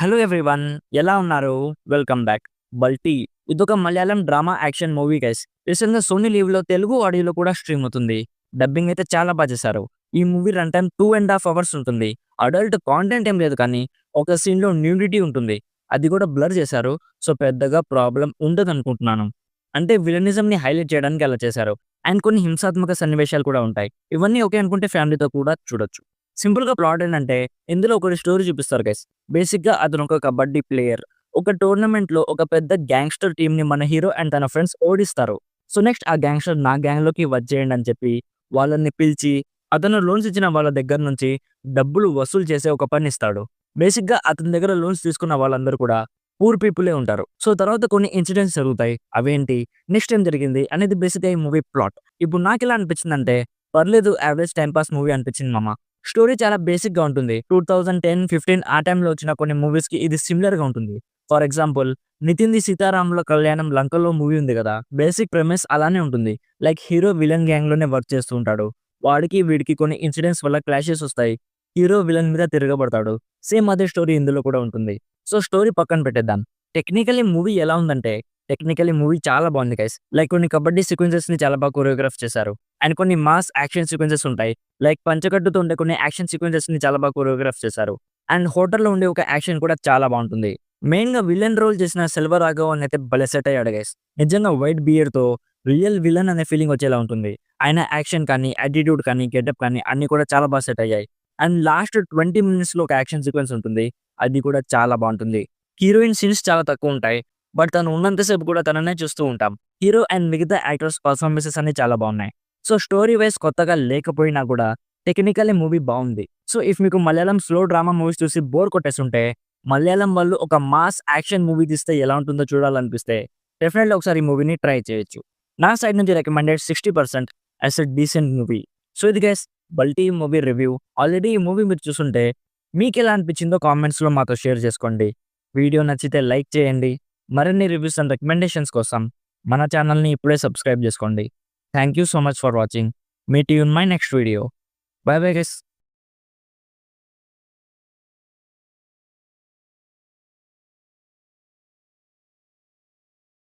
Hello everyone, ఎలా ఉన్నారు? Welcome back. 'Balti' ఇదొక Malayalam drama action movie guys. రీసెంట్‌గా సోనీ లీవ్‌లో తెలుగు ఆడియోలో కూడా స్ట్రీమ్ అవుతుంది. డబ్బింగ్ అయితే చాలా చేశారు. ఈ మూవీ రన్ టైమ్ 2.5 అవర్స్ ఉంటుంది. అడల్ట్ కాంటెంట్ ఏం లేదు కానీ ఒక సీన్‌లో న్యూడిటీ ఉంటుంది. అది కూడా బ్లర్ చేశారు. సో పెద్దగా ప్రాబ్లమ్ ఉండదనుకుంటున్నాను. అంటే విలనిజంని హైలైట్ చేయడానికి అలా చేశారు. అండ్ కొన్ని హింసాత్మక సన్నివేశాలు కూడా ఉంటాయి. ఇవన్నీ ఓకే అనుకుంటే ఫ్యామిలీతో కూడా చూడొచ్చు. సింపుల్‌గా ప్లాట్ ఏంటంటే ఇందులో ఒకటి స్టోరీ చూపిస్తారు గైస్. బేసిక్‌గా అతను ఒక కబడ్డీ ప్లేయర్. ఒక టోర్నమెంట్‌లో ఒక పెద్ద గ్యాంగ్‌స్టర్ టీమ్‌ని మన హీరో అండ్ తన ఫ్రెండ్స్ ఓడిస్తారు. సో నెక్స్ట్ ఆ గ్యాంగ్‌స్టర్ నా గ్యాంగ్‌లోకి వచ్చేయండి అని చెప్పి వాళ్ళని పిలిచి అతను లోన్స్ ఇచ్చిన వాళ్ళ దగ్గర నుంచి డబ్బులు వసూలు చేసే ఒక పనిస్తాడు. బేసిక్‌గా అతని దగ్గర లోన్స్ తీసుకున్న వాళ్ళందరూ కూడా పూర్ పీపులే ఉంటారు. సో తర్వాత కొన్ని ఇన్సిడెంట్స్ జరుగుతాయి. అవేంటి? నెక్స్ట్ ఏం జరిగింది? అనేది బేసిక్‌గా ఈ మూవీ ప్లాట్. ఇప్పుడు నాకెలా అనిపించిందంటే పర్లేదు యావరేజ్ టైమ్ పాస్ మూవీ అనిపించింది మామ. స్టోరీ చాలా బేసిక్‌గా ఉంటుంది. 2010, 15 ఆ టైంలో వచ్చిన కొన్ని మూవీస్‌కి ఇది సిమిలర్‌గా ఉంటుంది. ఫర్ ఎగ్జాంపుల్ 'నితిన్‌ది సీతారాముల కళ్యాణం లంకలో' మూవీ ఉంది కదా! బేసిక్ ప్రెమిస్ అలానే ఉంటుంది. లైక్ హీరో విలన్ గ్యాంగ్‌లోనే వర్క్ చేస్తూ ఉంటాడు. వాడికి వీడికి కొన్ని ఇన్సిడెంట్స్ వల్ల క్లాషెస్ వస్తాయి. హీరో విలన్ మీద తిరగబడతాడు. సేమ్ అదే స్టోరీ ఇందులో కూడా ఉంటుంది. సో స్టోరీ పక్కన పెట్టేద్దాం. టెక్నికల్లీ మూవీ ఎలా ఉందంటే టెక్నికల్లీ మూవీ చాలా బాగుంది గైస్. లైక్ కొన్ని కబడ్డీ సీక్వెన్సెస్‌ని చాలా బాగా కొరియోగ్రాఫ్ చేశారు. అండ్ కొన్ని మాస్ యాక్షన్ సీక్వెన్సెస్ ఉంటాయి. లైక్ పంచకట్టుతో ఉండే కొన్ని యాక్షన్ సీక్వెన్సెస్‌ని చాలా బాగా కొరియోగ్రాఫ్ చేశారు. అండ్ హోటల్‌లో ఉండే ఒక యాక్షన్ కూడా చాలా బాగుంటుంది. మెయిన్‌గా విలన్ రోల్ చేసిన సెల్వరాఘవన్ అయితే భలే సెట్ అయ్యాడు గైస్. నిజంగా వైట్ బియర్డ్‌తో రియల్ విలన్ అనే ఫీలింగ్ వచ్చేలా ఉంటుంది. ఆయన యాక్షన్ కానీ, యాటిట్యూడ్ కానీ, గెటప్ కానీ అన్నీ కూడా చాలా బాగా సెట్ అయ్యాయి. అండ్ లాస్ట్ 20 మినిట్స్‌లో ఒక యాక్షన్ సీక్వెన్స్ ఉంటుంది. అది కూడా చాలా బాగుంటుంది. హీరోయిన్ సీన్స్ చాలా తక్కువ ఉంటాయి. బట్ తను ఉన్నంత సేపు కూడా తననే చూస్తూ ఉంటాం. హీరో అండ్ మిగతా యాక్టర్స్ పర్ఫార్మెన్సెస్ అన్ని చాలా బాగున్నాయి. సో స్టోరీ వైస్ కొత్తగా లేకపోయినా కూడా టెక్నికల్లీ మూవీ బావుంది. సో ఇఫ్ మీకు మలయాళం స్లో డ్రామా మూవీస్ చూసి బోర్ కొట్టేసుంటే, మలయాళం వాళ్ళు ఒక మాస్ యాక్షన్ మూవీ తీస్తే ఎలా ఉంటుందో చూడాలనిపిస్తే డెఫినెట్‌లీ ఒకసారి ఈ మూవీని ట్రై చేయొచ్చు. నా సైడ్ నుంచి recommended 60% as a decent movie. So ఇది guys 'Balti' movie review. Already ఈ మూవీ మీరు చూసుంటే మీకెలా అనిపించిందో కామెంట్స్‌లో మాతో షేర్ చేసుకోండి. వీడియో నచ్చితే లైక్ చేయండి. మరిన్ని రివ్యూస్ అండ్ రికమెండేషన్స్ కోసం మన ఛానల్‌ని ఇప్పుడే సబ్స్క్రైబ్ చేసుకోండి. Thank you so much for watching. Meet you in my next video. By bye guys.